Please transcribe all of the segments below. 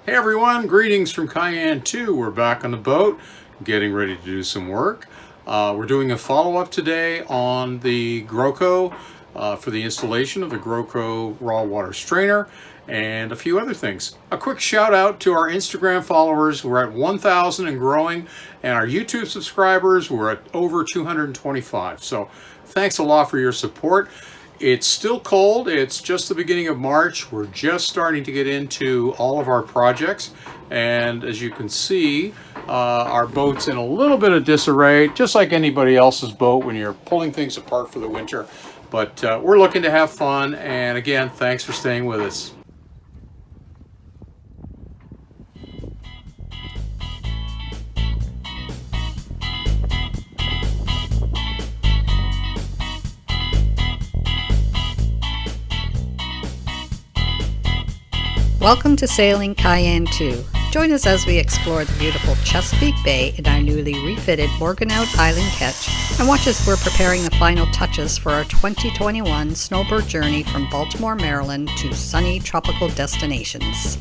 Hey everyone, greetings from Cayenne 2. We're back on the boat, getting ready to do some work. We're doing a follow-up today on the Groco for the installation of the Groco raw water strainer and a few other things. A quick shout out to our Instagram followers. We're at 1,000 and growing, and our YouTube subscribers, we're at over 225. So thanks a lot for your support. It's still cold. It's just the beginning of March. We're just starting to get into all of our projects. And as you can see, our boat's in a little bit of disarray, just like anybody else's boat when you're pulling things apart for the winter. But we're looking to have fun. And again, thanks for staying with us. Welcome to Sailing Cayenne 2. Join us as we explore the beautiful Chesapeake Bay in our newly refitted Morgantown Island Ketch, and watch as we're preparing the final touches for our 2021 snowbird journey from Baltimore, Maryland to sunny tropical destinations.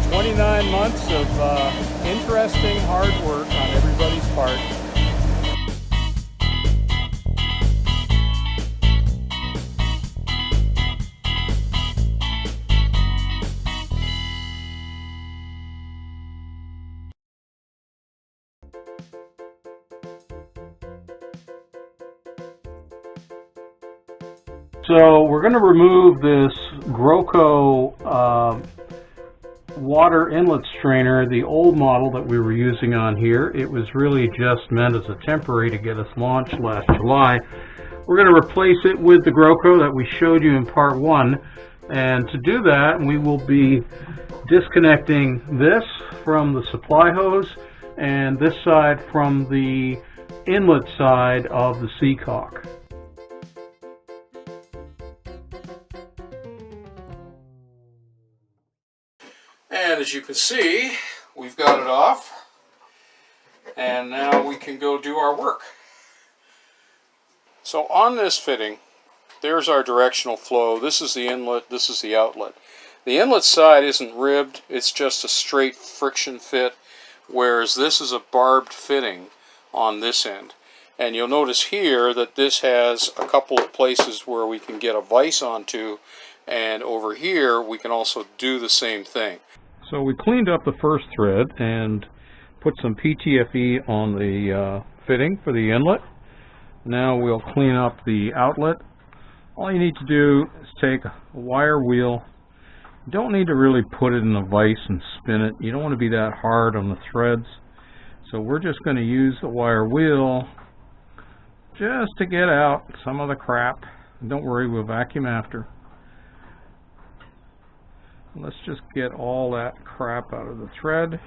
29 months of interesting hard work on everybody's part. So we're going to remove this Groco water inlet strainer, the old model that we were using on here. It was really just meant as a temporary to get us launched last July. We're going to replace it with the Groco that we showed you in part 1. And to do that, we will be disconnecting this from the supply hose and this side from the inlet side of the seacock. And as you can see, we've got it off, and now we can go do our work. So on this fitting, there's our directional flow. This is the inlet, this is the outlet. The inlet side isn't ribbed, it's just a straight friction fit, whereas this is a barbed fitting on this end. And you'll notice here that this has a couple of places where we can get a vise onto, and over here we can also do the same thing. So we cleaned up the first thread and put some PTFE on the fitting for the inlet. Now we'll clean up the outlet. All you need to do is take a wire wheel. You don't need to really put it in a vise and spin it. You don't want to be that hard on the threads. So we're just going to use the wire wheel just to get out some of the crap. Don't worry, we'll vacuum after. Let's just get all that crap out of the thread.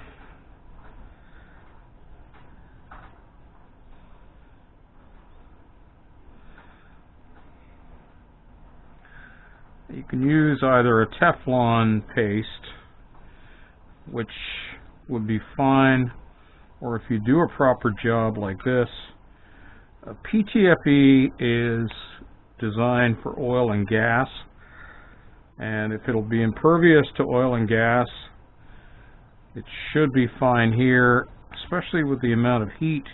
You can use either a Teflon paste, which would be fine, or if you do a proper job like this, a PTFE is designed for oil and gas. And if it'll be impervious to oil and gas, it should be fine here, especially with the amount of heat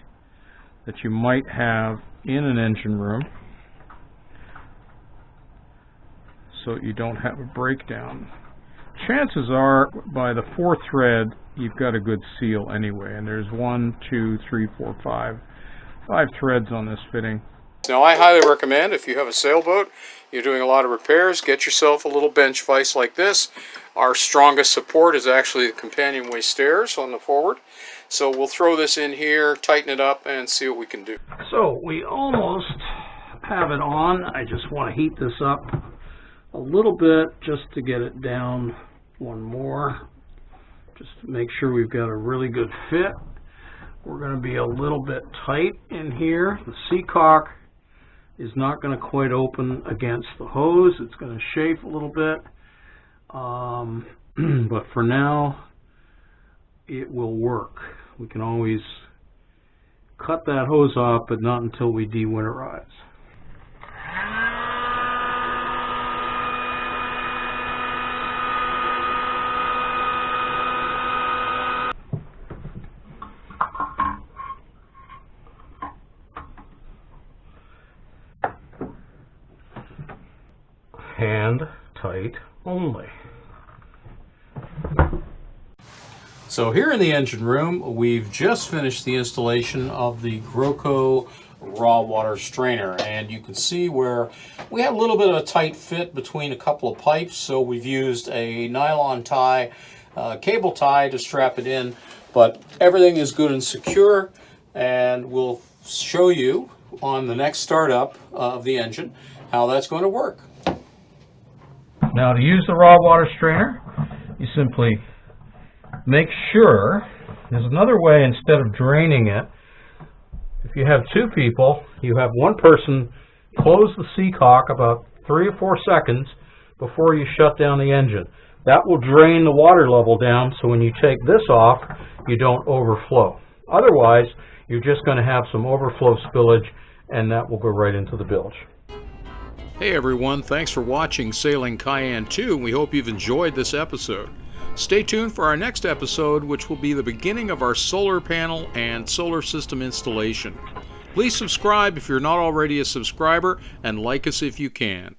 that you might have in an engine room, so you don't have a breakdown. Chances are, by the fourth thread, you've got a good seal anyway, and there's 1, 2, 3, 4, 5 threads on this fitting. Now I highly recommend, if you have a sailboat, you're doing a lot of repairs, get yourself a little bench vise like this. Our strongest support is actually the companionway stairs on the forward. So we'll throw this in here, tighten it up, and see what we can do. So we almost have it on. I just want to heat this up a little bit just to get it down one more, just to make sure we've got a really good fit. We're going to be a little bit tight in here. The seacock is not going to quite open against the hose. It's going to chafe a little bit. But for now, it will work. We can always cut that hose off, but not until we dewinterize. and tight only. So here in the engine room, we've just finished the installation of the Groco raw water strainer, and you can see where we had a little bit of a tight fit between a couple of pipes, so we've used a nylon tie, cable tie to strap it in, but everything is good and secure, and we'll show you on the next startup of the engine how that's going to work. Now, to use the raw water strainer, you simply make sure, there's another way instead of draining it. If you have two people, you have one person close the seacock about 3 or 4 seconds before you shut down the engine. That will drain the water level down, so when you take this off, you don't overflow. Otherwise, you're just going to have some overflow spillage, and that will go right into the bilge. Hey everyone, thanks for watching Sailing Cayenne 2. We hope you've enjoyed this episode. Stay tuned for our next episode, which will be the beginning of our solar panel and solar system installation. Please subscribe if you're not already a subscriber, and like us if you can.